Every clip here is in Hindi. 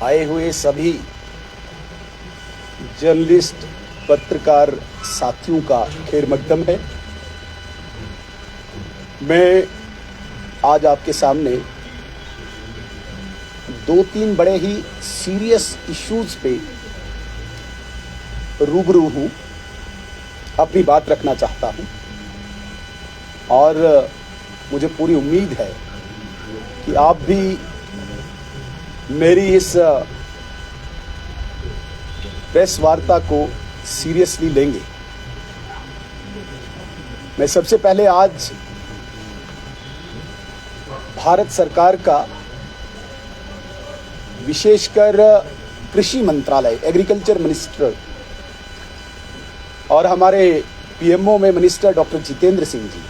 आए हुए सभी जर्नलिस्ट पत्रकार साथियों का खैर मकदम है। मैं आज आपके सामने दो तीन बड़े ही सीरियस इश्यूज पे रूबरू हूँ, अपनी बात रखना चाहता हूँ और मुझे पूरी उम्मीद है कि आप भी मेरी इस प्रेस वार्ता को सीरियसली लेंगे। मैं सबसे पहले आज भारत सरकार का विशेषकर कृषि मंत्रालय, एग्रीकल्चर मिनिस्टर और हमारे पीएमओ में मिनिस्टर डॉक्टर जितेंद्र सिंह जी,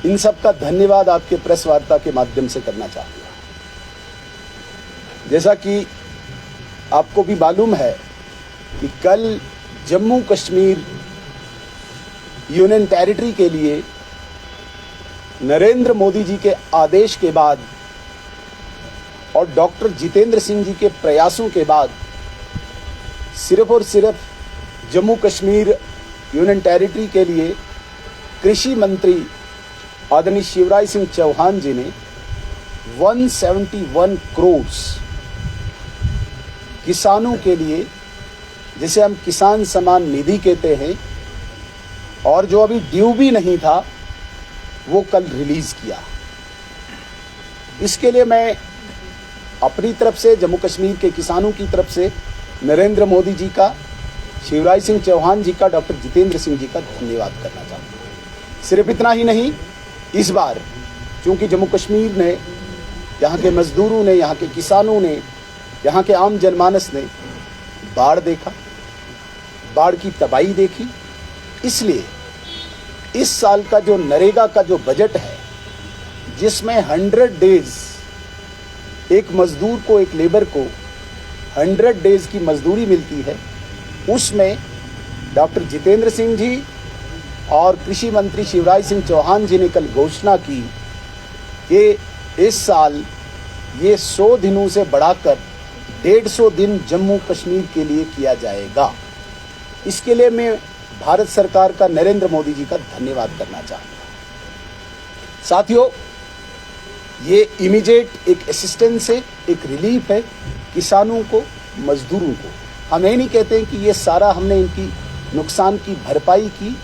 इन सब का धन्यवाद आपके प्रेस वार्ता के माध्यम से करना चाहूँगा। जैसा कि आपको भी मालूम है कि कल जम्मू कश्मीर यूनियन टेरिटरी के लिए नरेंद्र मोदी जी के आदेश के बाद और डॉक्टर जितेंद्र सिंह जी के प्रयासों के बाद सिर्फ और सिर्फ जम्मू कश्मीर यूनियन टेरिटरी के लिए कृषि मंत्री आदरणीय शिवराज सिंह चौहान जी ने 171 करोड़ किसानों के लिए, जिसे हम किसान सम्मान निधि कहते हैं और जो अभी ड्यू भी नहीं था, वो कल रिलीज किया। इसके लिए मैं अपनी तरफ से, जम्मू कश्मीर के किसानों की तरफ से नरेंद्र मोदी जी का, शिवराज सिंह चौहान जी का, डॉक्टर जितेंद्र सिंह जी का धन्यवाद करना चाहता हूँ। सिर्फ इतना ही नहीं, इस बार चूंकि जम्मू कश्मीर ने, यहाँ के मजदूरों ने, यहाँ के किसानों ने, यहाँ के आम जनमानस ने बाढ़ देखा, बाढ़ की तबाही देखी, इसलिए इस साल का जो नरेगा का जो बजट है, जिसमें 100 डेज एक मजदूर को, एक लेबर को 100 डेज की मजदूरी मिलती है, उसमें डॉक्टर जितेंद्र सिंह जी और कृषि मंत्री शिवराज सिंह चौहान जी ने कल घोषणा की कि इस साल ये 100 दिनों से बढ़ाकर 150 दिन जम्मू कश्मीर के लिए किया जाएगा। इसके लिए मैं भारत सरकार का, नरेंद्र मोदी जी का धन्यवाद करना चाहूँगा। साथियों, ये इमीडिएट एक असिस्टेंस है, एक रिलीफ है किसानों को, मजदूरों को। हम ये नहीं कहते हैं कि ये सारा हमने इनकी नुकसान की भरपाई की,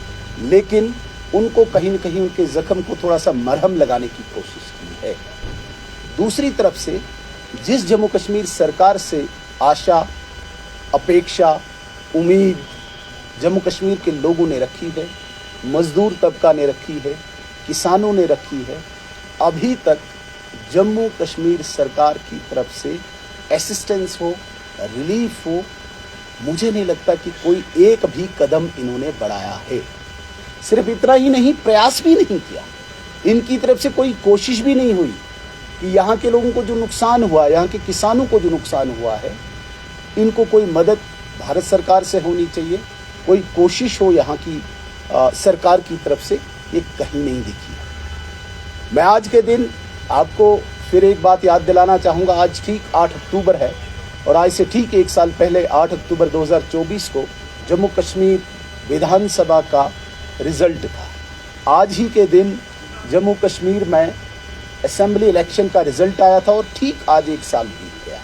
लेकिन उनको कहीं न कहीं उनके जख्म को थोड़ा सा मरहम लगाने की कोशिश की है। दूसरी तरफ से जिस जम्मू कश्मीर सरकार से आशा, अपेक्षा, उम्मीद जम्मू कश्मीर के लोगों ने रखी है, मजदूर तबका ने रखी है, किसानों ने रखी है, अभी तक जम्मू कश्मीर सरकार की तरफ से असिस्टेंस हो, रिलीफ हो, मुझे नहीं लगता कि कोई एक भी कदम इन्होंने बढ़ाया है। सिर्फ इतना ही नहीं, प्रयास भी नहीं किया, इनकी तरफ से कोई कोशिश भी नहीं हुई कि यहाँ के लोगों को जो नुकसान हुआ, यहाँ के किसानों को जो नुकसान हुआ है, इनको कोई मदद भारत सरकार से होनी चाहिए, कोई कोशिश हो यहाँ की सरकार की तरफ से, ये कहीं नहीं दिखी है। मैं आज के दिन आपको फिर एक बात याद दिलाना चाहूँगा। आज ठीक 8 अक्टूबर है और आज से ठीक 1 साल पहले 8 अक्टूबर 2024 को जम्मू कश्मीर विधानसभा का रिजल्ट था। आज ही के दिन जम्मू कश्मीर में असेंबली इलेक्शन का रिजल्ट आया था और ठीक आज 1 साल बीत गया।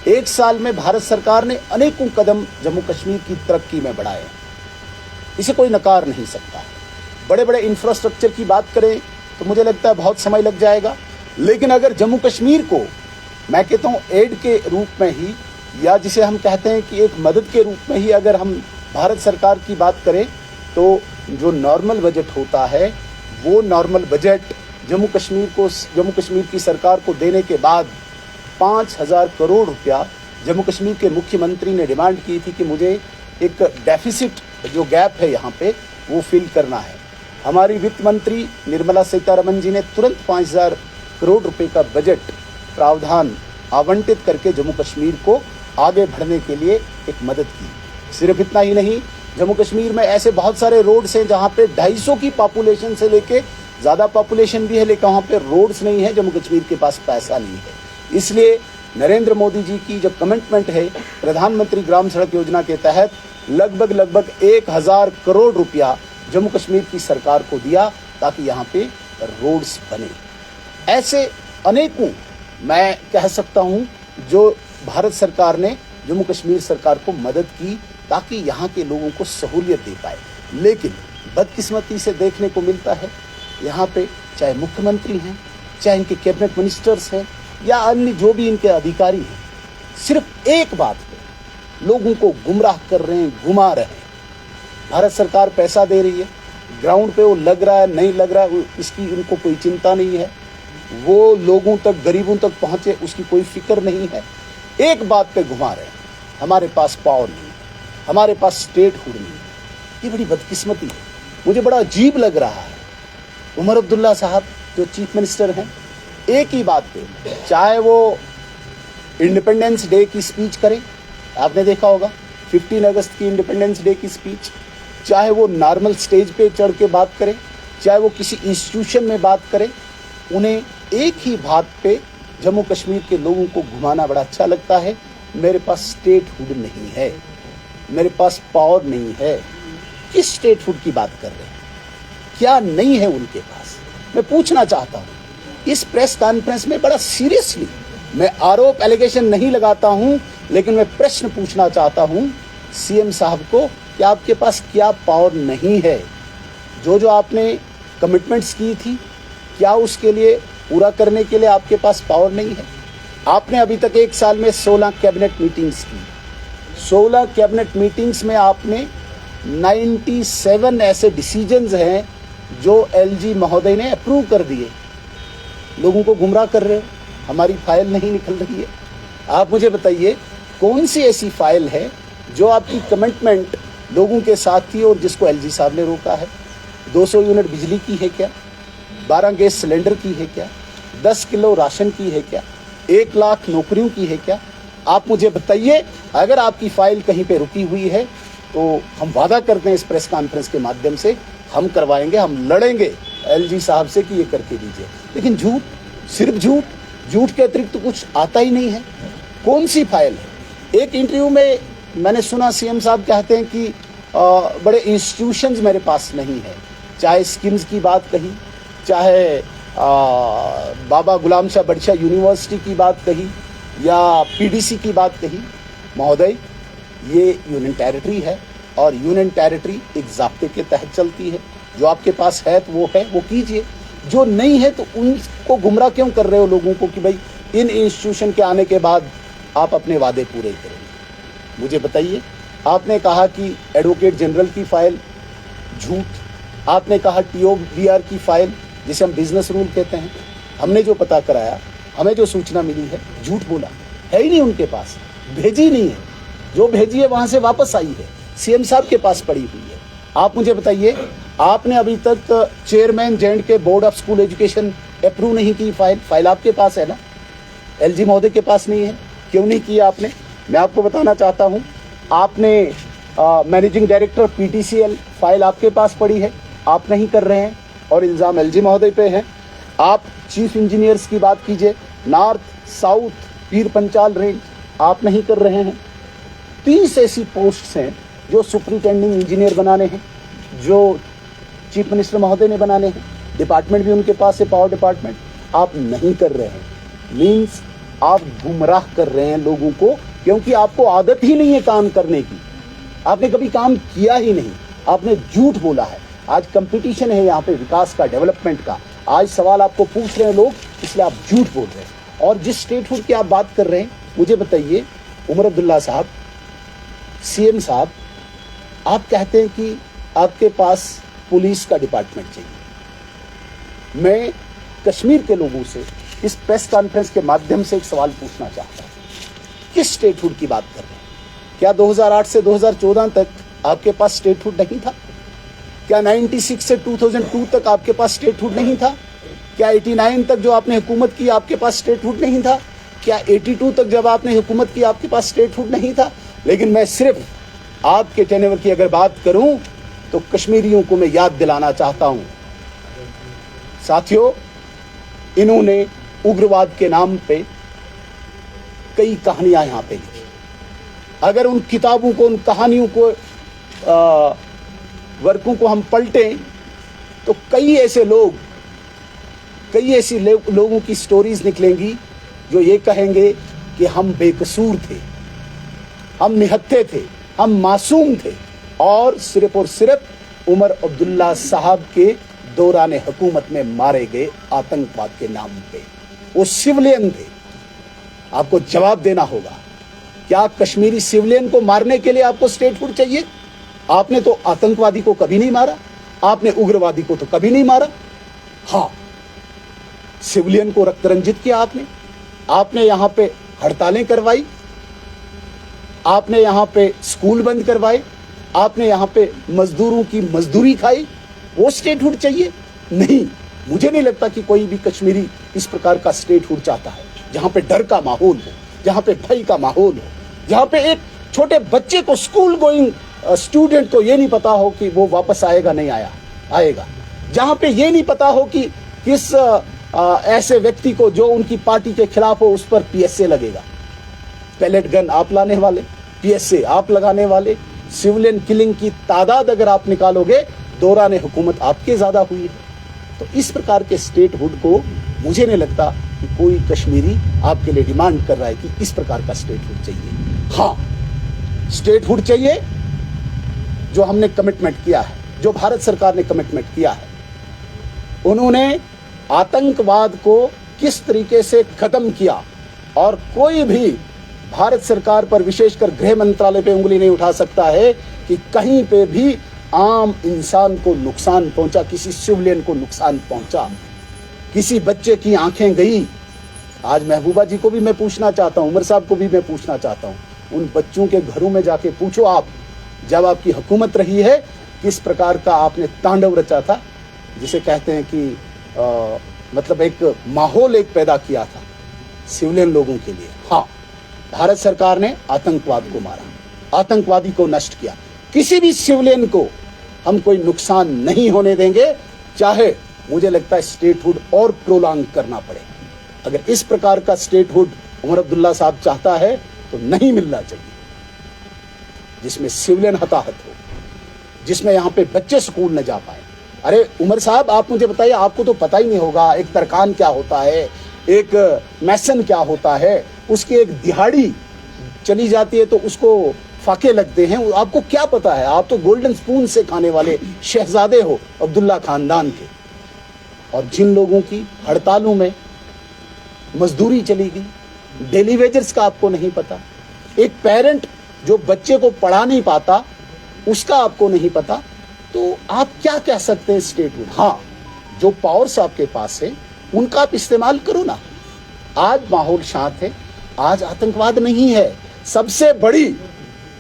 1 साल में भारत सरकार ने अनेकों कदम जम्मू कश्मीर की तरक्की में बढ़ाए, इसे कोई नकार नहीं सकता। बड़े बड़े इंफ्रास्ट्रक्चर की बात करें तो मुझे लगता है बहुत समय लग जाएगा, लेकिन अगर जम्मू कश्मीर को मैं कहता हूँ एड के रूप में ही, या जिसे हम कहते हैं कि एक मदद के रूप में ही अगर हम भारत सरकार की बात करें, तो जो नॉर्मल बजट होता है, वो नॉर्मल बजट जम्मू कश्मीर की सरकार को देने के बाद 5000 करोड़ रुपया जम्मू कश्मीर के मुख्यमंत्री ने डिमांड की थी कि मुझे एक डेफिसिट, जो गैप है यहाँ पे, वो फिल करना है। हमारी वित्त मंत्री निर्मला सीतारमण जी ने तुरंत 5000 करोड़ रुपए का बजट प्रावधान आवंटित करके जम्मू कश्मीर को आगे बढ़ने के लिए एक मदद की। सिर्फ इतना ही नहीं, जम्मू कश्मीर में ऐसे बहुत सारे रोड्स हैं जहाँ पे 250 की पॉपुलेशन से लेके ज़्यादा पॉपुलेशन भी है, लेकिन वहाँ पे रोड्स नहीं है, जम्मू कश्मीर के पास पैसा नहीं है। इसलिए नरेंद्र मोदी जी की जो कमिटमेंट है प्रधानमंत्री ग्राम सड़क योजना के तहत लगभग 1000 करोड़ रुपया जम्मू कश्मीर की सरकार को दिया ताकि यहाँ पे रोड्स बने। ऐसे अनेकों मैं कह सकता हूँ जो भारत सरकार ने जम्मू कश्मीर सरकार को मदद की ताकि यहाँ के लोगों को सहूलियत दे पाए। लेकिन बदकिस्मती से देखने को मिलता है यहाँ पे चाहे मुख्यमंत्री हैं, चाहे इनके कैबिनेट मिनिस्टर्स हैं या अन्य जो भी इनके अधिकारी हैं, सिर्फ एक बात पे लोगों को गुमराह कर रहे हैं, घुमा रहे हैं। भारत सरकार पैसा दे रही है, ग्राउंड पे वो लग रहा है नहीं लग रहा है इसकी उनको कोई चिंता नहीं है, वो लोगों तक गरीबों तक पहुंचे उसकी कोई फिक्र नहीं है। एक बात पे घुमा रहे हैं, हमारे पास पावर नहीं है, हमारे पास स्टेटहुड नहीं है। ये बड़ी बदकिस्मती है, मुझे बड़ा अजीब लग रहा है। उमर अब्दुल्ला साहब जो चीफ मिनिस्टर हैं, एक ही बात पे, चाहे वो इंडिपेंडेंस डे की स्पीच करें, आपने देखा होगा 15 अगस्त की इंडिपेंडेंस डे की स्पीच, चाहे वो नॉर्मल स्टेज पे चढ़ के बात करें, चाहे वो किसी इंस्टीट्यूशन में बात करें, उन्हें एक ही बात पे जम्मू कश्मीर के लोगों को घुमाना बड़ा अच्छा लगता है। मेरे पास स्टेटहुड नहीं है, मेरे पास पावर नहीं है। किस स्टेटहुड की बात कर रहे हैं? क्या नहीं है उनके पास? मैं पूछना चाहता हूँ इस प्रेस कॉन्फ्रेंस में बड़ा सीरियसली, मैं आरोप एलिगेशन नहीं लगाता हूँ, लेकिन मैं प्रश्न पूछना चाहता हूँ सीएम साहब को कि आपके पास क्या पावर नहीं है? जो आपने कमिटमेंट्स की थी, क्या उसके लिए पूरा करने के लिए आपके पास पावर नहीं है? आपने अभी तक एक साल में 16 कैबिनेट मीटिंग्स की। 16 कैबिनेट मीटिंग्स में आपने 97 ऐसे डिसीजंस हैं जो एलजी महोदय ने अप्रूव कर दिए। लोगों को गुमराह कर रहे हो, हमारी फाइल नहीं निकल रही है। आप मुझे बताइए कौन सी ऐसी फाइल है जो आपकी कमिटमेंट लोगों के साथ थी और जिसको एलजी साहब ने रोका है? 200 यूनिट बिजली की है क्या? 12 गैस सिलेंडर की है क्या? 10 किलो राशन की है क्या? 1 लाख नौकरियों की है क्या? आप मुझे बताइए। अगर आपकी फाइल कहीं पे रुकी हुई है तो हम वादा करते हैं इस प्रेस कॉन्फ्रेंस के माध्यम से हम करवाएंगे, हम लड़ेंगे एलजी साहब से कि ये करके दीजिए। लेकिन झूठ, सिर्फ झूठ, झूठ के अतिरिक्त तो कुछ आता ही नहीं है। कौन सी फाइल है? एक इंटरव्यू में मैंने सुना सीएम साहब कहते हैं कि बड़े इंस्टीट्यूशंस मेरे पास नहीं है, चाहे स्किम्स की बात कही, चाहे बाबा गुलाम शाह बड़शाह यूनिवर्सिटी की बात कही या पीडीसी की बात कही। महोदय, ये यूनियन टेरिटरी है और यूनियन टेरिटरी एक ज़ाब्ते के तहत चलती है। जो आपके पास है तो वो है, वो कीजिए। जो नहीं है तो उनको गुमराह क्यों कर रहे हो लोगों को कि भाई इन इंस्टीट्यूशन के आने के बाद आप अपने वादे पूरे करेंगे? मुझे बताइए। आपने कहा कि एडवोकेट जनरल की फाइल, झूठ। आपने कहा टीओबीआर की फाइल, जिसे हम बिजनेस रूल कहते हैं, हमने जो पता कराया, हमें जो सूचना मिली है, झूठ बोला। है ही नहीं उनके पास, भेजी नहीं है। जो भेजी है वहां से वापस आई है, सीएम साहब के पास पड़ी हुई है। आप मुझे बताइए, आपने अभी तक चेयरमैन जेएंड के board of school education approve नहीं की फाइल आपके पास है ना? एलजी महोदय के पास नहीं है, क्यों नहीं किया आपने? मैं आपको बताना चाहता हूं, आपने मैनेजिंग डायरेक्टर पीटीसीएल फाइल आपके पास पड़ी है, आप नहीं कर रहे हैं और इल्ज़ाम एलजी महोदय पे है। आप चीफ इंजीनियर्स की बात कीजिए, नॉर्थ, साउथ, पीर पंचाल रेंज, आप नहीं कर रहे हैं। 30 ऐसी पोस्ट्स हैं जो सुपरिटेंडिंग इंजीनियर बनाने हैं, जो चीफ मिनिस्टर महोदय ने बनाने हैं। डिपार्टमेंट भी उनके पास है, पावर डिपार्टमेंट, आप नहीं कर रहे हैं। मीन्स आप गुमराह कर रहे हैं लोगों को, क्योंकि आपको आदत ही नहीं है काम करने की। आपने कभी काम किया ही नहीं, आपने झूठ बोला है। आज कंपटीशन है यहाँ पे विकास का, डेवलपमेंट का। आज सवाल आपको पूछ रहे हैं लोग, इसलिए आप झूठ बोल रहे हैं। और जिस स्टेटहुड की आप बात कर रहे हैं, मुझे बताइए उमर अब्दुल्ला साहब, सीएम साहब, आप कहते हैं कि आपके पास पुलिस का डिपार्टमेंट चाहिए। मैं कश्मीर के लोगों से इस प्रेस कॉन्फ्रेंस के माध्यम से एक सवाल पूछना चाहता हूँ, किस स्टेटहुड की बात कर रहे हैं? क्या 2008 से 2014 तक आपके पास स्टेटहुड नहीं था? क्या 96 से 2002 तक आपके पास स्टेटहुड नहीं था? क्या 89 तक जो आपने हुकूमत की आपके पास स्टेटहुड नहीं था? क्या 82 तक जब आपने हुकूमत की आपके पास स्टेटहुड नहीं था? लेकिन मैं सिर्फ आपके टेन्योर की अगर बात करूं तो कश्मीरियों को मैं याद दिलाना चाहता हूं, साथियों, इन्होंने उग्रवाद के नाम पे कई कहानियां यहां पे लिखी। अगर उन किताबों को, उन कहानियों को, वर्कों को हम पलटें तो कई ऐसे लोग, कई ऐसी लोगों की स्टोरीज निकलेंगी जो ये कहेंगे कि हम बेकसूर थे, हम निहत्थे थे, हम मासूम थे और सिर्फ उमर अब्दुल्ला साहब के दौरान हुकूमत में मारे गए आतंकवाद के नाम पे। वो सिविलियन थे। आपको जवाब देना होगा, क्या कश्मीरी सिविलियन को मारने के लिए आपको स्टेटहुड चाहिए? आपने तो आतंकवादी को कभी नहीं मारा, आपने उग्रवादी को तो कभी नहीं मारा। हाँ, सिविलियन को रक्त रंजित किया आपने यहां पे हड़तालें करवाई, आपने यहां पे स्कूल बंद करवाए, आपने यहां पे मजदूरों की मजदूरी खाई। वो स्टेटहुड चाहिए? नहीं, मुझे नहीं लगता कि कोई भी कश्मीरी इस प्रकार का स्टेटहुड चाहता है, जहां पे डर का माहौल हो, जहां पे भय का माहौल हो, जहां पे एक छोटे बच्चे को, स्कूल गोइंग स्टूडेंट को ये नहीं पता हो कि वो वापस आएगा नहीं आएगा, जहां पे ये नहीं पता हो कि किस ऐसे व्यक्ति को जो उनकी पार्टी के खिलाफ हो उस पर पीएसए लगेगा। पैलेट गन आप लाने वाले, पीएसए आप लगाने वाले, सिविलियन किलिंग की तादाद अगर आप निकालोगे, दौरान हुकूमत आपके ज्यादा हुई है। तो इस प्रकार के स्टेटहुड को मुझे नहीं लगता कि कोई कश्मीरी आपके लिए डिमांड कर रहा है कि इस प्रकार का स्टेटहुड चाहिए। हाँ, स्टेटहुड चाहिए जो हमने कमिटमेंट किया है, जो भारत सरकार ने कमिटमेंट किया है। उन्होंने आतंकवाद को किस तरीके से खत्म किया और कोई भी भारत सरकार पर, विशेषकर गृह मंत्रालय पे उंगली नहीं उठा सकता है कि कहीं पे भी आम इंसान को नुकसान पहुंचा, किसी सिविलियन को नुकसान पहुंचा, किसी बच्चे की आंखें गई। आज महबूबा जी को भी मैं पूछना चाहता हूं, उमर साहब को भी मैं पूछना चाहता हूं, उन बच्चों के घरों में जाके पूछो आप, जब आपकी हुकूमत रही है किस प्रकार का आपने तांडव रचा था, जिसे कहते हैं कि मतलब एक माहौल एक पैदा किया था सिविलियन लोगों के लिए। हाँ, भारत सरकार ने आतंकवाद को मारा, आतंकवादी को नष्ट किया। किसी भी सिविलियन को हम कोई नुकसान नहीं होने देंगे, चाहे मुझे लगता है स्टेटहुड और प्रोलॉन्ग करना पड़े। अगर इस प्रकार का स्टेटहुड उमर अब्दुल्ला साहब चाहता है तो नहीं मिलना चाहिए, जिसमें सिविलियन हताहत हो, जिसमें यहां पे बच्चे स्कूल न जा पाए। अरे उमर साहब, आप मुझे बताइए, आपको तो पता ही नहीं होगा एक तरखान क्या होता है, एक मैसन क्या होता है, उसकी एक दिहाड़ी चली जाती है तो उसको फाके लगते हैं, आपको क्या पता है? आप तो गोल्डन स्पून से खाने वाले शहजादे हो अब्दुल्ला खानदान के। और जिन लोगों की हड़तालों में मजदूरी चली गई, डेली वेजर्स का आपको नहीं पता, एक पेरेंट जो बच्चे को पढ़ा नहीं पाता उसका आपको नहीं पता, तो आप क्या कह सकते हैं स्टेटहुड? हाँ, जो पावर्स आपके पास है उनका आप इस्तेमाल करो ना। आज माहौल शांत है, आज आतंकवाद नहीं है। सबसे बड़ी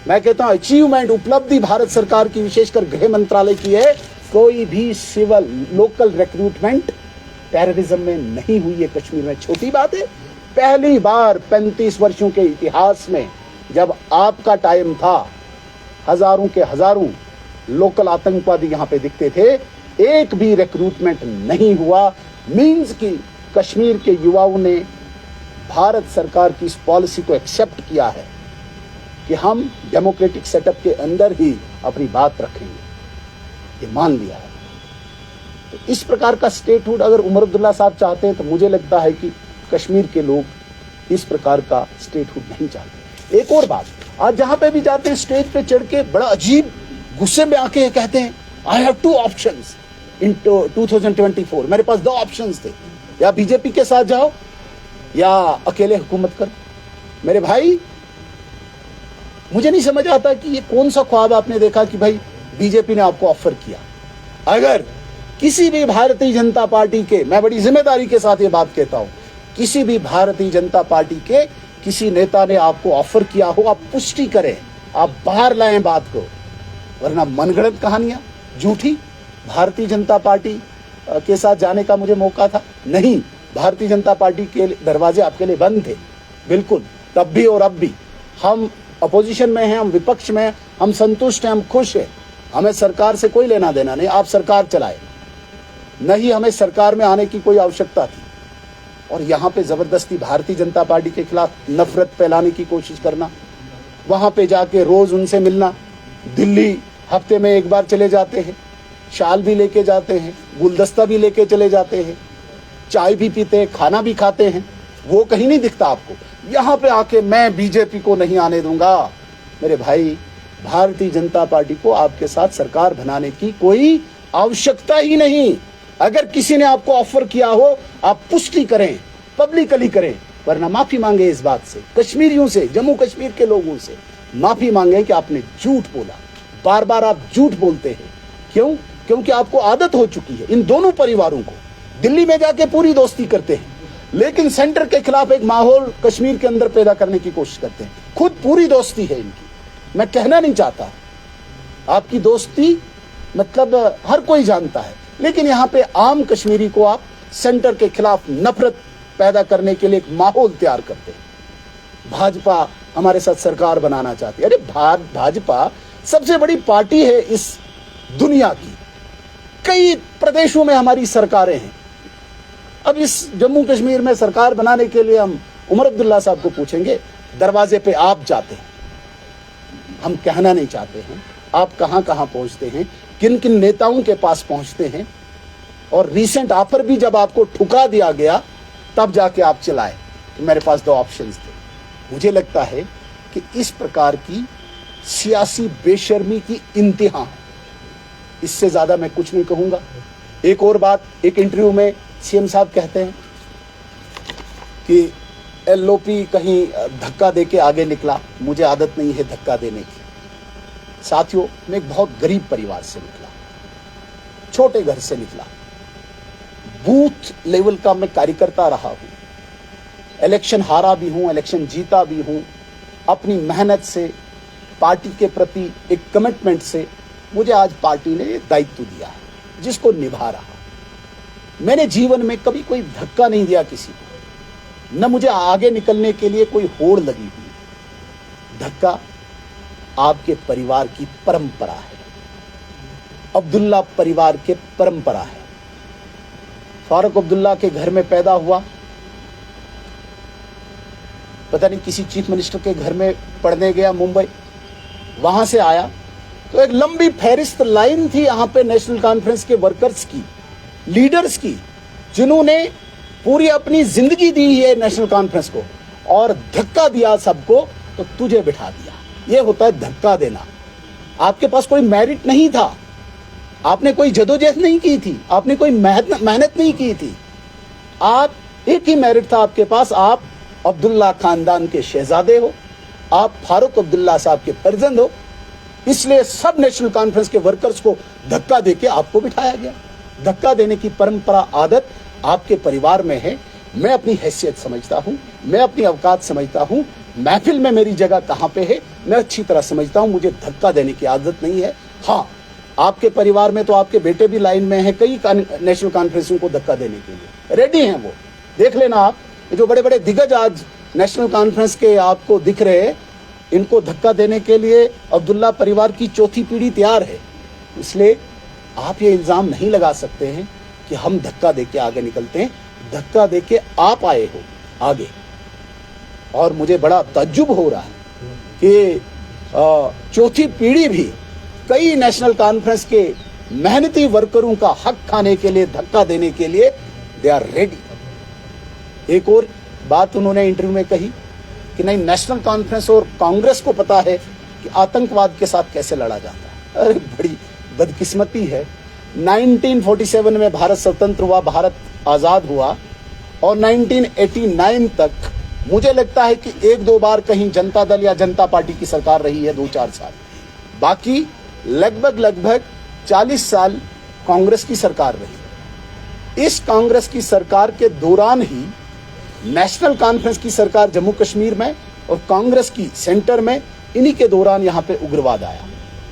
मैं कहता हूं अचीवमेंट, उपलब्धि भारत सरकार की, विशेषकर गृह मंत्रालय की है, कोई भी सिविल लोकल रिक्रूटमेंट टेररिज्म में नहीं हुई है कश्मीर में। छोटी बात है, पहली बार 35 वर्षों के इतिहास में जब आपका टाइम था, हजारों के हजारों लोकल आतंकवादी यहां पे दिखते थे, एक भी रिक्रूटमेंट नहीं हुआ। मींस कि कश्मीर के युवाओं ने भारत सरकार की इस पॉलिसी को एक्सेप्ट किया है कि हम डेमोक्रेटिक सेटअप के अंदर ही अपनी बात रखेंगे, ये मान लिया है। तो इस प्रकार का स्टेटहुड अगर उमर अब्दुल्ला साहब चाहते हैं तो मुझे लगता है कि कश्मीर के लोग इस प्रकार का स्टेटहुड नहीं चाहते। एक और बात, आज जहां पे भी जाते हैं स्टेज पे चढ़ के बड़ा अजीब गुस्से में आके कहते हैं आई हैव 2 ऑप्शंस इन 2024। मेरे पास 2 ऑप्शंस थे, या बीजेपी के साथ जाओ या अकेले हुकूमत करो। मेरे भाई, मुझे नहीं समझ आता कि ये कौन सा ख्वाब आपने देखा कि भाई बीजेपी ने आपको ऑफर किया। अगर किसी भी भारतीय जनता पार्टी के, मैं बड़ी जिम्मेदारी के साथ ये बात कहता हूं, किसी भी भारतीय जनता पार्टी के किसी नेता ने आपको ऑफर किया हो, आप पुष्टि करें, आप बाहर लाएं बात को, वरना मनगढ़ंत कहानियां झूठी। भारतीय जनता पार्टी के साथ जाने का मुझे मौका था नहीं, भारतीय जनता पार्टी के दरवाजे आपके लिए बंद थे, बिल्कुल, तब भी और अब भी। हम अपोजिशन में हैं, हम विपक्ष में हैं, हम संतुष्ट हैं, हम खुश हैं, हमें सरकार से कोई लेना देना नहीं। आप सरकार चलाए, न ही हमें सरकार में आने की कोई आवश्यकता थी। और यहाँ पे जबरदस्ती भारतीय जनता पार्टी के खिलाफ नफरत फैलाने की कोशिश करना, वहां पे जाके रोज उनसे मिलना, दिल्ली हफ्ते में एक बार चले जाते हैं, शाल भी लेके जाते हैं, गुलदस्ता भी लेके चले जाते हैं, चाय भी पीते हैं, खाना भी खाते हैं, वो कहीं नहीं दिखता आपको। यहाँ पे आके मैं बीजेपी को नहीं आने दूंगा। मेरे भाई, भारतीय जनता पार्टी को आपके साथ सरकार बनाने की कोई आवश्यकता ही नहीं। अगर किसी ने आपको ऑफर किया हो, आप पुष्टि करें, पब्लिकली करें, वरना माफी मांगे इस बात से, कश्मीरियों से, जम्मू कश्मीर के लोगों से माफी मांगे कि आपने झूठ बोला। बार बार आप झूठ बोलते हैं, क्यों? क्योंकि आपको आदत हो चुकी है। इन दोनों परिवारों को दिल्ली में जाके पूरी दोस्ती करते हैं, लेकिन सेंटर के खिलाफ एक माहौल कश्मीर के अंदर पैदा करने की कोशिश करते हैं। खुद पूरी दोस्ती है इनकी, मैं कहना नहीं चाहता, आपकी दोस्ती मतलब हर कोई जानता है, लेकिन यहाँ पे आम कश्मीरी को आप सेंटर के खिलाफ नफरत पैदा करने के लिए एक माहौल तैयार करते हैं। भाजपा हमारे साथ सरकार बनाना चाहती है। अरे भाजपा सबसे बड़ी पार्टी है इस दुनिया की, कई प्रदेशों में हमारी सरकारें हैं। अब इस जम्मू कश्मीर में सरकार बनाने के लिए हम उमर अब्दुल्ला साहब को पूछेंगे, दरवाजे पे आप जाते हैं, हम कहना नहीं चाहते हैं आप कहां कहां पहुंचते हैं, किन किन नेताओं के पास पहुंचते हैं, और रीसेंट ऑफर भी जब आपको ठुकरा दिया गया तब जाके आप चलाए कि मेरे पास दो ऑप्शंस थे। मुझे लगता है कि इस प्रकार की सियासी बेशर्मी की इंतहा है, इससे ज्यादा मैं कुछ नहीं कहूंगा। एक और बात, एक इंटरव्यू में सीएम साहब कहते हैं कि एलओपी कहीं धक्का देके आगे निकला, मुझे आदत नहीं है धक्का देने की। साथियों, मैं एक बहुत गरीब परिवार से निकला, छोटे घर से निकला, बूथ लेवल का मैं कार्यकर्ता रहा हूं, इलेक्शन हारा भी हूं, इलेक्शन जीता भी हूं। अपनी मेहनत से, पार्टी के प्रति एक कमिटमेंट से मुझे आज पार्टी ने दायित्व दिया है, जिसको निभा रहा। मैंने जीवन में कभी कोई धक्का नहीं दिया किसी को, न मुझे आगे निकलने के लिए कोई होड़ लगी हुई। धक्का आपके परिवार की परंपरा है, अब्दुल्ला परिवार के परंपरा है। फारूक अब्दुल्ला के घर में पैदा हुआ, पता नहीं किसी चीफ मिनिस्टर के घर में पढ़ने गया मुंबई, वहां से आया तो एक लंबी फहरिस्त लाइन थी यहां पे नेशनल कॉन्फ्रेंस के वर्कर्स की, लीडर्स की, जिन्होंने पूरी अपनी जिंदगी दी है नेशनल कॉन्फ्रेंस को, और धक्का दिया सबको तो तुझे बिठा दिया। यह होता है धक्का देना। आपके पास कोई मेरिट नहीं था, आपने कोई जदोजहद नहीं की थी, आपने कोई मेहनत नहीं की थी, आप एक ही मेरिट था आपके पास, आप अब्दुल्ला खानदान के शहजादे हो, आप फारूक अब्दुल्ला साहब के फर्जंद हो, इसलिए सब नेशनल कॉन्फ्रेंस के वर्कर्स को धक्का देके आपको बिठाया गया। धक्का देने की परंपरा, आदत आपके परिवार में है। मैं अपनी हैसियत समझता हूं, मैं अपनी औकात समझता हूं, महफिल में मेरी जगह कहां पे है मैं अच्छी तरह समझता हूं। मुझे धक्का देने की आदत नहीं है। हाँ, आपके परिवार में तो आपके बेटे भी लाइन में हैं, कई नेशनल कॉन्फ्रेंसों को धक्का देने के लिए रेडी हैं। वो देख लेना, आप जो बड़े बड़े दिग्गज आज नेशनल कॉन्फ्रेंस के आपको दिख रहे हैं, इनको धक्का देने के लिए अब्दुल्ला परिवार की चौथी पीढ़ी तैयार है। इसलिए आप ये इल्जाम नहीं लगा सकते हैं कि हम धक्का देके आगे निकलते हैं। धक्का देके आप आए हो आगे, और मुझे बड़ा ताज्जुब हो रहा है कि चौथी पीढ़ी भी कई नेशनल कॉन्फ्रेंस के मेहनती वर्करों का हक खाने के लिए, धक्का देने के लिए दे आर रेडी। एक और बात उन्होंने इंटरव्यू में कही कि नहीं, नेशनल कॉन्फ्रेंस और कांग्रेस को पता है कि आतंकवाद के साथ कैसे लड़ा जाता है। अरे बड़ी बदकिस्मती है। 1947 में भारत स्वतंत्र हुआ, भारत आजाद हुआ, और 1989 तक मुझे लगता है कि एक दो बार कहीं जनता दल या जनता पार्टी की सरकार रही है, 2-4 साल। बाकी लगभग 40 साल कांग्रेस की सरकार रही। इस कांग्रेस की सरकार के दौरान ही नेशनल कॉन्फ्रेंस की सरकार जम्मू कश्मीर में और कांग्रेस की सेंटर में, इन्हीं के दौरान यहां पे उग्रवाद आया।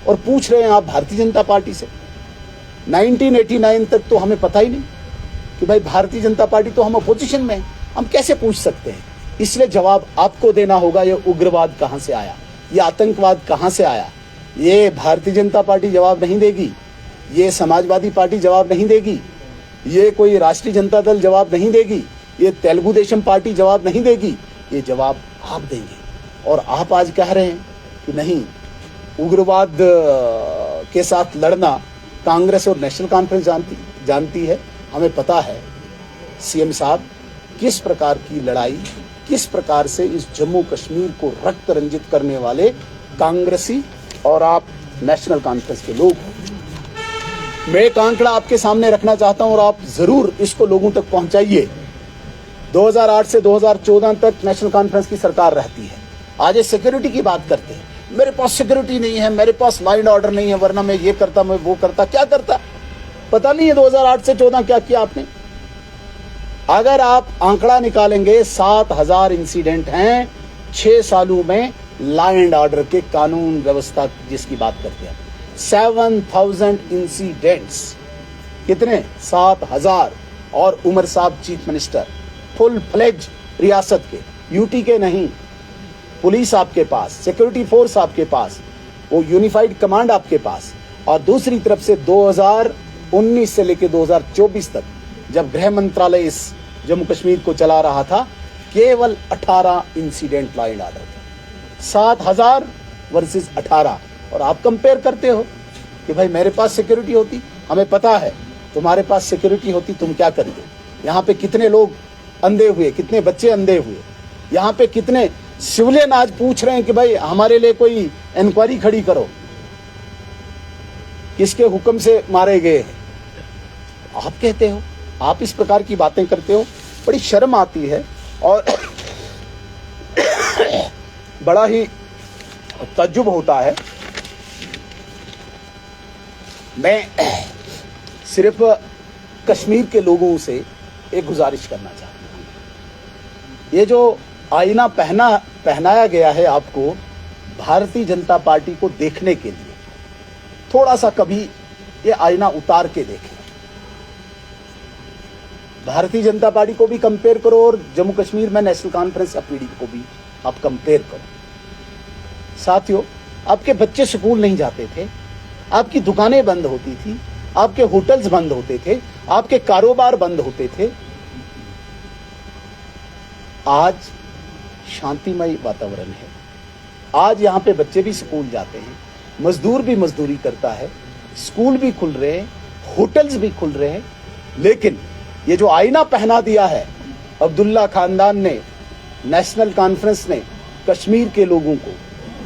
और पूछ रहे हैं आप भारतीय जनता पार्टी से, 1989 तक तो हमें पता ही नहीं कि भाई भारतीय जनता पार्टी तो हम अपोजिशन में, हम कैसे पूछ सकते हैं। इसलिए जवाब आपको देना होगा, ये उग्रवाद कहां से आया, ये आतंकवाद कहां से आया। ये भारतीय जनता पार्टी जवाब नहीं देगी, ये समाजवादी पार्टी जवाब नहीं देगी, ये कोई राष्ट्रीय जनता दल जवाब नहीं देगी, ये तेलुगु देशम पार्टी जवाब नहीं देगी, ये जवाब आप देंगे। और आप आज कह रहे हैं कि नहीं, उग्रवाद के साथ लड़ना कांग्रेस और नेशनल कॉन्फ्रेंस जानती है। हमें पता है सीएम साहब किस प्रकार की लड़ाई, किस प्रकार से इस जम्मू कश्मीर को रक्त रंजित करने वाले कांग्रेसी और आप नेशनल कॉन्फ्रेंस के लोग। मैं एक आंकड़ा आपके सामने रखना चाहता हूं और आप जरूर इसको लोगों तक पहुंचाइए। 2008 से 2014 तक नेशनल कॉन्फ्रेंस की सरकार रहती है। आज ये सिक्योरिटी की बात करते हैं, मेरे पास सिक्योरिटी नहीं है, मेरे पास लॉ एंड ऑर्डर नहीं है, वरना मैं ये करता, मैं वो करता। क्या करता पता नहीं है। 2008 से 14 क्या किया आपने? अगर आप आंकड़ा निकालेंगे, 7000 इंसिडेंट हैं 6 सालों में लॉ एंड ऑर्डर के कानून व्यवस्था जिसकी बात करते हैं। 7000 इंसिडेंट्स, कितने? 7000। और उमर साहब चीफ मिनिस्टर, फुल फ्लेज रियासत के, यूटी के नहीं। पुलिस आपके पास, सिक्योरिटी फोर्स आपके पास, वो यूनिफाइड कमांड आपके पास। और दूसरी तरफ से 2019 से लेकर 2024 तक जब गृह मंत्रालय इस जम्मू कश्मीर को चला रहा था, केवल 18 इंसिडेंट लॉ एंड ऑर्डर थे। 7000 वर्सेस 18। और आप कंपेयर करते हो कि भाई मेरे पास सिक्योरिटी होती। हमें पता है तुम्हारे पास सिक्योरिटी होती तुम क्या करते। यहाँ पे कितने लोग अंधे हुए, कितने बच्चे अंधे हुए। यहाँ पे कितने सिविलियन आज पूछ रहे हैं कि भाई हमारे लिए कोई इंक्वायरी खड़ी करो, किसके हुक्म से मारे गए हैं। आप कहते हो, आप इस प्रकार की बातें करते हो, बड़ी शर्म आती है और बड़ा ही तज्जुब होता है। मैं सिर्फ कश्मीर के लोगों से एक गुजारिश करना चाहता हूं। ये जो आईना पहनाया गया है आपको भारतीय जनता पार्टी को देखने के लिए, थोड़ा सा कभी ये आईना उतार के देखें। भारतीय जनता पार्टी को भी कंपेयर करो और जम्मू कश्मीर में नेशनल कॉन्फ्रेंस या पीडीपी को भी आप कंपेयर करो। साथियों, आपके बच्चे स्कूल नहीं जाते थे, आपकी दुकानें बंद होती थी, आपके होटल्स बंद होते थे, आपके कारोबार बंद होते थे। आज शांतिमय वातावरण है। आज यहां पे बच्चे भी स्कूल जाते हैं, मजदूर भी मजदूरी करता है, स्कूल भी खुल रहे हैं, होटल्स भी खुल रहे हैं। लेकिन ये जो आईना पहना दिया है अब्दुल्ला खानदान ने, नेशनल कॉन्फ्रेंस ने कश्मीर के लोगों को,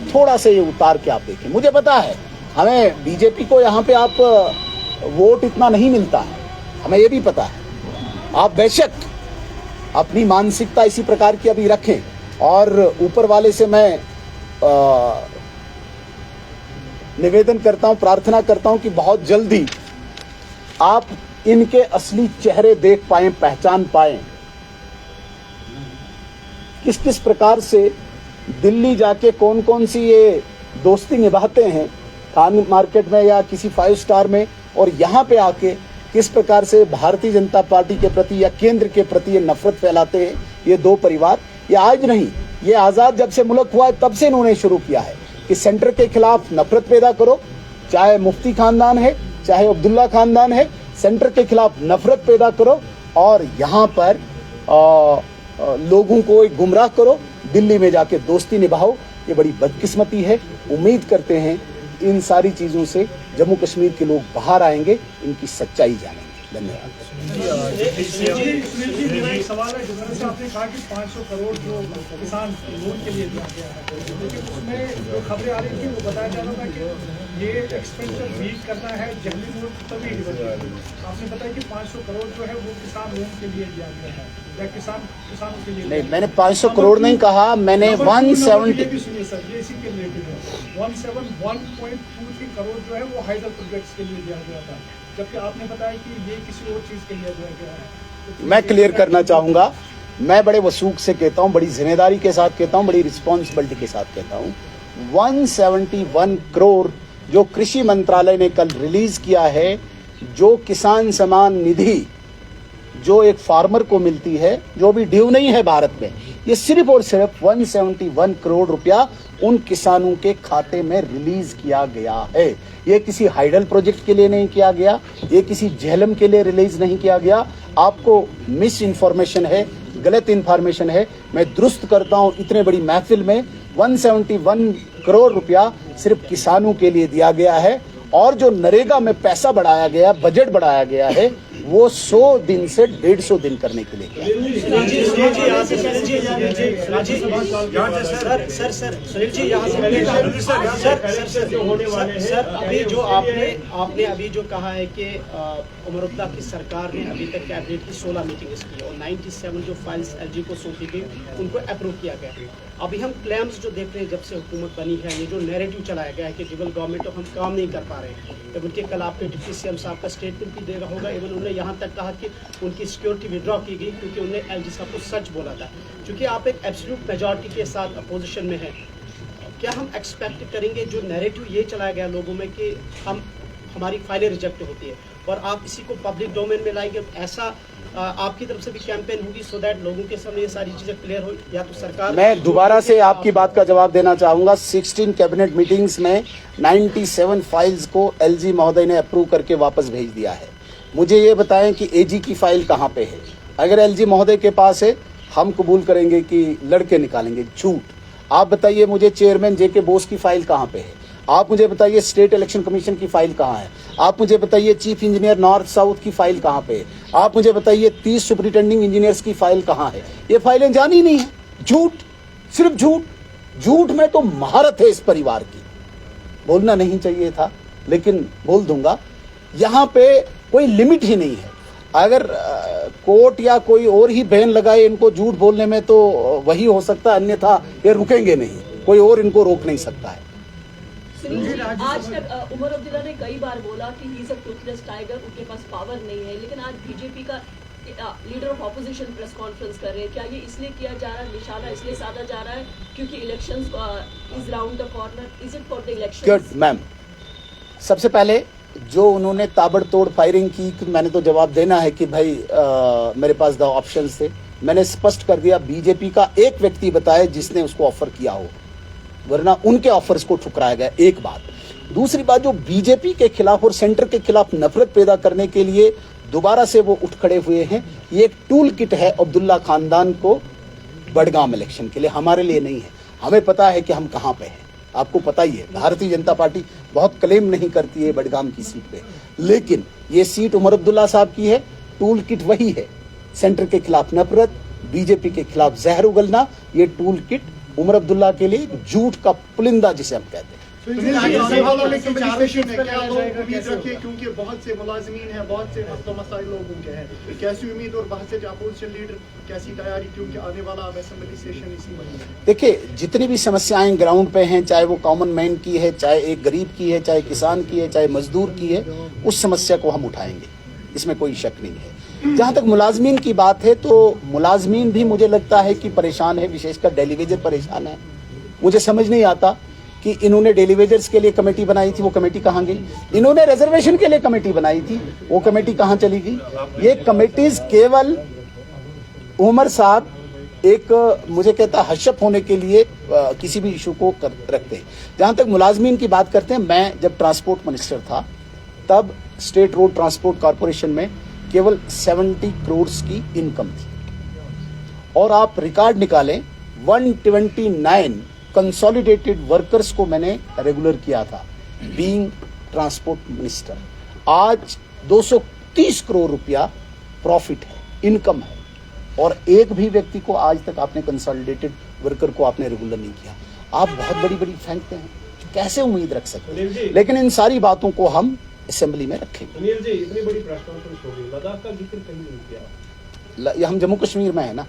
थोड़ा सा ये उतार के आप देखें। मुझे पता है हमें बीजेपी को यहाँ पे आप वोट इतना नहीं मिलता है, हमें ये भी पता है। आप बेशक अपनी मानसिकता इसी प्रकार की अभी रखें और ऊपर वाले से मैं निवेदन करता हूं, प्रार्थना करता हूं कि बहुत जल्दी आप इनके असली चेहरे देख पाएं, पहचान पाएं। किस किस प्रकार से दिल्ली जाके कौन कौन सी ये दोस्ती निभाते हैं खान मार्केट में या किसी 5 स्टार में, और यहाँ पे आके किस प्रकार से भारतीय जनता पार्टी के प्रति या केंद्र के प्रति ये नफरत फैलाते हैं। ये दो परिवार, ये आज नहीं, ये आज़ाद जब से मुल्क हुआ है तब से इन्होंने शुरू किया है कि सेंटर के खिलाफ नफरत पैदा करो। चाहे मुफ्ती खानदान है, चाहे अब्दुल्ला खानदान है, सेंटर के खिलाफ नफरत पैदा करो और यहाँ पर लोगों को गुमराह करो, दिल्ली में जाके दोस्ती निभाओ। ये बड़ी बदकिस्मती है। उम्मीद करते हैं इन सारी चीज़ों से जम्मू कश्मीर के लोग बाहर आएंगे, इनकी सच्चाई जानेंगे। धन्यवाद। मेरा एक सवाल है, जिस तरह से आपने कहा कि 500 करोड़ जो किसान लोन के लिए दिया गया है, लेकिन उसमें जो खबरें आ रही थी वो बताया जा रहा था कि ये एक्सपेंडिचर मीट करना है जंगली लोन तभी। आपने बताया कि 500 करोड़ जो है वो किसान लोन के लिए दिया गया है या किसानों के लिए नहीं, मैंने 500 करोड़ नहीं कहा, मैंने 170 सुनिए सर, ये इसी के रिलेटेड है। 171.23 करोड़ जो है वो हाइडल प्रोजेक्ट्स के लिए दिया गया था, जबकि आपने बताया कि ये किसी और चीज के लिए दिया गया है। तो मैं क्लियर करना चाहूंगा, मैं बड़े वसूख से कहता हूं, बड़ी जिम्मेदारी के साथ कहता हूं, बड़ी रिस्पॉन्सिबिलिटी के साथ कहता हूं। 171 करोड़ जो कृषि मंत्रालय ने कल रिलीज किया है, जो किसान सम्मान निधि जो एक फार्मर को मिलती है, जो भी ड्यू नहीं है भारत में, ये सिर्फ और सिर्फ 171 करोड़ रुपया उन किसानों के खाते में रिलीज किया गया है। ये किसी हाइडल प्रोजेक्ट के लिए नहीं किया गया, ये किसी झेलम के लिए रिलीज नहीं किया गया। आपको मिस इन्फॉर्मेशन है, गलत इन्फॉर्मेशन है। मैं दुरुस्त करता हूं, इतने बड़ी महफिल में 171 करोड़ रुपया सिर्फ किसानों के लिए दिया गया है। और जो नरेगा में पैसा बढ़ाया गया, बजट बढ़ाया गया है, वो 100 दिन से 150 दिन करने के लिए किया। अभी जो आपने अभी जो कहा है कि उमर अब्दुल्ला की सरकार ने अभी तक कैबिनेट की 16 मीटिंग्स की और 97 जो फाइल्स एलजी को सौंपी गई उनको अप्रूव किया गया। अभी हम क्लेम्स जो देख रहे हैं जब से हुकूमत बनी है, ये जो नैरेटिव चलाया गया है कि डबल गवर्नमेंट हम काम नहीं कर पा रहे हैं। जब उनके कल आपके डिप्टी सीएम साहब का स्टेटमेंट भी देगा होगा, इवन उन्होंने यहाँ तक कहा कि उनकी सिक्योरिटी विड्रॉ की गई क्योंकि उन्होंने एलजी साहब को सच बोला था। क्योंकि आप एक एब्सोल्यूट मेजॉरिटी के साथ अपोजिशन में हैं, क्या हम एक्सपेक्ट करेंगे जो नैरेटिव ये चलाया गया लोगों में कि हमारी फाइलें रिजेक्ट होती है और आप इसी को पब्लिक डोमेन में लाएंगे, ऐसा आपकी तरफ से भी कैंपेन होगी सो दैट लोगों के सामने ये सारी चीजें क्लियर हो? या तो सरकार, मैं दोबारा से आपकी बात का जवाब देना चाहूंगा। 16 कैबिनेट मीटिंग्स में 97 फाइल्स को एलजी महोदय ने अप्रूव करके वापस भेज दिया है। मुझे ये बताएं कि एजी की फाइल कहाँ पे है? अगर एलजी महोदय के पास है, हम कबूल करेंगे कि लड़के निकालेंगे। झूठ। आप बताइए मुझे चेयरमैन जेके बोस की फाइल कहाँ पे है? आप मुझे बताइए स्टेट इलेक्शन कमीशन की फाइल कहाँ है? आप मुझे बताइए चीफ इंजीनियर नॉर्थ साउथ की फाइल कहाँ पे है? आप मुझे बताइए 30 सुपरिटेंडिंग इंजीनियर्स की फाइल कहाँ है? ये फाइलें जानी नहीं है। झूठ, सिर्फ झूठ। झूठ में तो महारत है इस परिवार की। बोलना नहीं चाहिए था लेकिन बोल दूंगा। यहाँ पे कोई लिमिट ही नहीं है। अगर कोर्ट या कोई और ही बैन लगाए इनको झूठ बोलने में तो वही हो सकता है, अन्यथा ये रुकेंगे नहीं। कोई और इनको रोक नहीं सकता है। आज तक उमर अब्दुल्ला ने कई बार बोला कि he is a Toothless tiger, उनके पास पावर नहीं है, लेकिन आज बीजेपी का leader of opposition press conference कर रहे हैं। क्या ये इसलिए किया जा रहा है, निशाना इसलिए साधा जा रहा है क्योंकि elections is round the corner? Is it for the election? Good ma'am. सबसे पहले जो उन्होंने ताबड़तोड़ फायरिंग की, मैंने तो जवाब देना है कि भाई मेरे पास 2 ऑप्शंस थे। मैंने स्पष्ट कर दिया, बीजेपी का एक व्यक्ति बताया जिसने उसको ऑफर किया हो, वरना उनके ऑफर्स को ठुकराया गया। एक बात। दूसरी बात, जो बीजेपी के खिलाफ और सेंटर के खिलाफ नफरत पैदा करने के लिए दोबारा से वो उठ खड़े हुए हैं, ये एक टूल किट है अब्दुल्ला खानदान को बड़गाम इलेक्शन के लिए, हमारे लिए नहीं है। हमें पता है कि हम कहां पे हैं, आपको पता ही है। भारतीय जनता पार्टी बहुत क्लेम नहीं करती है बड़गाम की सीट पे, लेकिन ये सीट उमर अब्दुल्ला साहब की है। टूल किट वही है, सेंटर के खिलाफ नफरत, बीजेपी के खिलाफ जहर उगलना। ये टूल किट उमर अब्दुल्ला के लिए झूठ का पुलिंदा जिसे हम कहते हैं। क्योंकि बहुत से मुलाजमीन हैं, बहुत से मसला मसाइल लोगों के हैं, कैसी उम्मीद और बाहर से अपोजिशन लीडर कैसी तैयारी, क्योंकि आने वाला अब असेंबली सेशन इसी महीने। देखिए, जितनी भी समस्याएं ग्राउंड पे हैं, चाहे वो कॉमन मैन की है, चाहे एक गरीब की है, चाहे किसान की है, चाहे मजदूर की है, उस समस्या को हम उठाएंगे, इसमें कोई शक नहीं है। जहां तक मुलाजमीन की बात है, तो मुलाजमीन भी मुझे लगता है कि परेशान है, विशेषकर डेलीवेजर परेशान है। मुझे समझ नहीं आता कि इन्होंने डेलीवेजर्स के लिए कमेटी बनाई थी, वो कमेटी कहाँ गई? इन्होंने रिजर्वेशन के लिए कमेटी बनाई थी, वो कमेटी कहाँ चली गई? ये कमेटीज केवल उमर साहब एक मुझे कहता है हशप होने के लिए किसी भी इशू को रखते हैं। जहां तक मुलाजमीन की बात करते हैं, मैं जब ट्रांसपोर्ट मिनिस्टर था तब स्टेट रोड ट्रांसपोर्ट कॉर्पोरेशन में केवल 70 करोड़ की इनकम थी, और आप रिकॉर्ड निकालें 129 कंसोलिडेटेड वर्कर्स को मैंने रेगुलर किया था बीइंग ट्रांसपोर्ट मिनिस्टर। आज 230 करोड़ रुपया प्रॉफिट है, इनकम है, और एक भी व्यक्ति को आज तक आपने कंसोलिडेटेड वर्कर को आपने रेगुलर नहीं किया। आप बहुत बड़ी बड़ी फेंकते हैं, कैसे उम्मीद रख सकते हैं? लेकिन इन सारी बातों को हम असेंबली में रखेंगे। अनिल जी, इतनी बड़ी प्रेस कॉन्फ्रेंस हो गई, लद्दाख का जिक्र कहीं नहीं किया। ये हम जम्मू कश्मीर में है ना,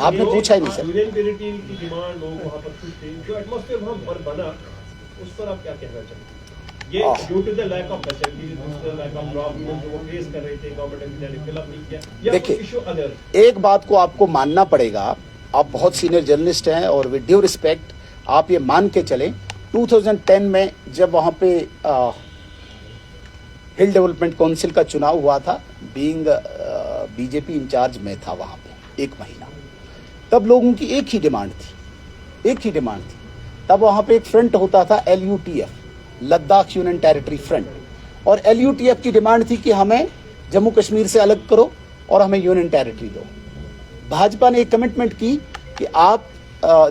आपने पूछा ही नहीं सर। यूनियन टेरिटरी की डिमांड लोग वहाँ पर खुश थे, जो एटमॉस्फेयर वहाँ पर बना, उस पर आप क्या कहना चाहते हैं? ये due to the lack of facilities, lack of document जो वो फेस कर रहे थे, गवर्नमेंट ने फिल अप नहीं किया, या देखिए, इशू अदर? एक बात को आपको मानना पड़ेगा, आप बहुत सीनियर जर्नलिस्ट हैं और विद ड्यू रिस्पेक्ट आप ये मान के चलें, 2010 में जब वहां पे हिल डेवलपमेंट काउंसिल का चुनाव हुआ था, बीइंग बीजेपी इंचार्ज में था वहाँ पे 1 महीना। तब लोगों की एक ही डिमांड थी। तब वहाँ पे एक फ्रंट होता था LUTF, Ladakh union territory front, और LUTF की डिमांड थी कि हमें जम्मू कश्मीर से अलग करो और हमें यूनियन टेरिटरी दो। भाजपा ने एक कमिटमेंट की कि आप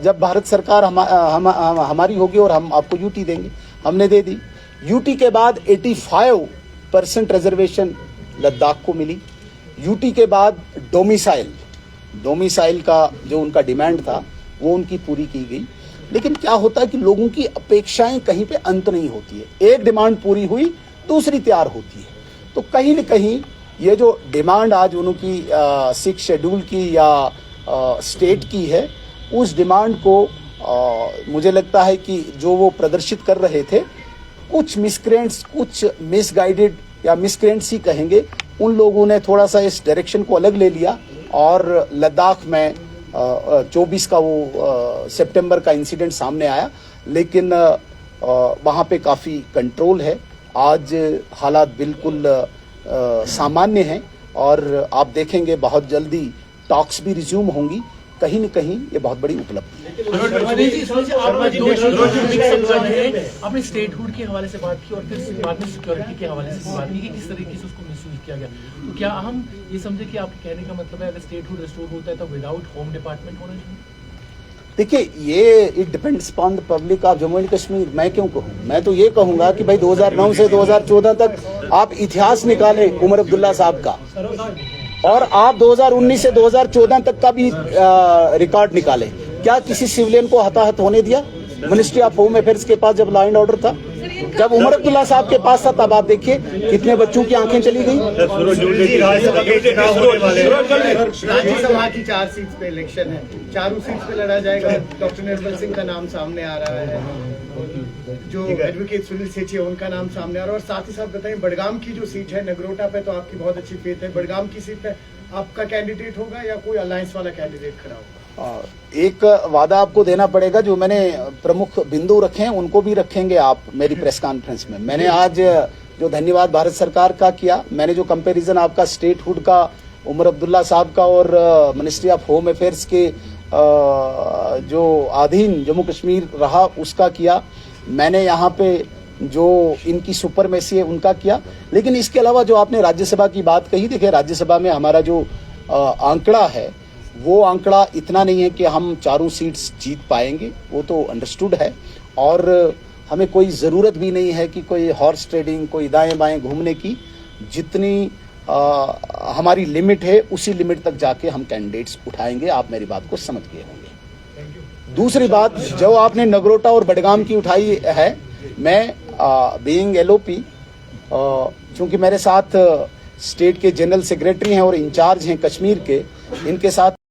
जब भारत सरकार हमारी होगी और हम आपको यूटी देंगे, हमने दे दी। यूटी के बाद 85% रिजर्वेशन लद्दाख को मिली। यूटी के बाद डोमिसाइल का जो उनका डिमांड था वो उनकी पूरी की गई। लेकिन क्या होता है कि लोगों की अपेक्षाएं कहीं पे अंत नहीं होती है, एक डिमांड पूरी हुई दूसरी तैयार होती है। तो कहीं न कहीं ये जो डिमांड आज उनकी 6 शेड्यूल की या स्टेट की है, उस डिमांड को मुझे लगता है कि जो वो प्रदर्शित कर रहे थे, कुछ मिसक्रेंट्स, कुछ मिसगाइडेड या मिसक्रेंट्स ही कहेंगे, उन लोगों ने थोड़ा सा इस डायरेक्शन को अलग ले लिया और लद्दाख में 24 का वो सितंबर का इंसिडेंट सामने आया। लेकिन वहाँ पे काफ़ी कंट्रोल है। आज हालात बिल्कुल सामान्य हैं और आप देखेंगे बहुत जल्दी टॉक्स भी रिज्यूम होंगी। कहीं न कहीं ये बहुत बड़ी उपलब्धि है। आपने स्टेटहुड के हवाले से बात की और फिर बाद में सिक्योरिटी के हवाले से बात की कि किस तरीके से उसको मिसयूज किया गया। तो क्या हम ये समझे कि आपके कहने का मतलब है अगर स्टेटहुड रिस्टोर होता है तो विदाउट होम डिपार्टमेंट होना चाहिए? देखिए, ये it depends upon the public of Jammu and Kashmir. मैं क्यों कहूँ? मैं तो ये कहूँगा कि भाई 2009 से 2014 तक आप इतिहास निकालें उमर अब्दुल्ला साहब का, और आप 2019 से 2014 तक का भी रिकॉर्ड निकालें। क्या किसी सिविलियन को हताहत होने दिया? मिनिस्ट्री ऑफ होम अफेयर्स के पास जब लॉ एंड ऑर्डर था, जब उमर अब्दुल्ला साहब के पास था, तब आप देखिए कितने बच्चों की आंखें चली गई। राज्यसभा की 4 सीट्स पे इलेक्शन है, चारों सीट्स पे लड़ा जाएगा। डॉक्टर निर्मल सिंह का नाम सामने आ रहा है, जो एडवोकेट सुनील सेठी है उनका नाम सामने आ रहा है। और साथ ही साथ बताएं, बडगाम की जो सीट है, नगरोटा पे तो आपकी बहुत अच्छी फेथ है, बडगाम की सीट पे आपका कैंडिडेट होगा या कोई अलायंस वाला कैंडिडेट खड़ा होगा? एक वादा आपको देना पड़ेगा, जो मैंने प्रमुख बिंदु रखे हैं उनको भी रखेंगे आप मेरी प्रेस कॉन्फ्रेंस में। मैंने आज जो धन्यवाद भारत सरकार का किया, मैंने जो कंपैरिजन आपका स्टेटहुड का उमर अब्दुल्ला साहब का और मिनिस्ट्री ऑफ होम अफेयर्स के जो अधीन जम्मू कश्मीर रहा उसका किया, मैंने यहाँ पे जो इनकी सुपरमेसी है उनका किया। लेकिन इसके अलावा जो आपने राज्यसभा की बात कही, देखिए राज्यसभा में हमारा जो आंकड़ा है वो आंकड़ा इतना नहीं है कि हम चारों सीट्स जीत पाएंगे, वो तो अंडरस्टूड है। और हमें कोई ज़रूरत भी नहीं है कि कोई हॉर्स ट्रेडिंग, कोई दाएं बाएं घूमने की। जितनी हमारी लिमिट है उसी लिमिट तक जाके हम कैंडिडेट्स उठाएंगे। आप मेरी बात को समझ गए होंगे। दूसरी बात जो आपने नगरोटा और बडगाम की उठाई है, मैं बीइंग LOP, चूंकि मेरे साथ स्टेट के जनरल सेक्रेटरी हैं और इंचार्ज हैं कश्मीर के, इनके साथ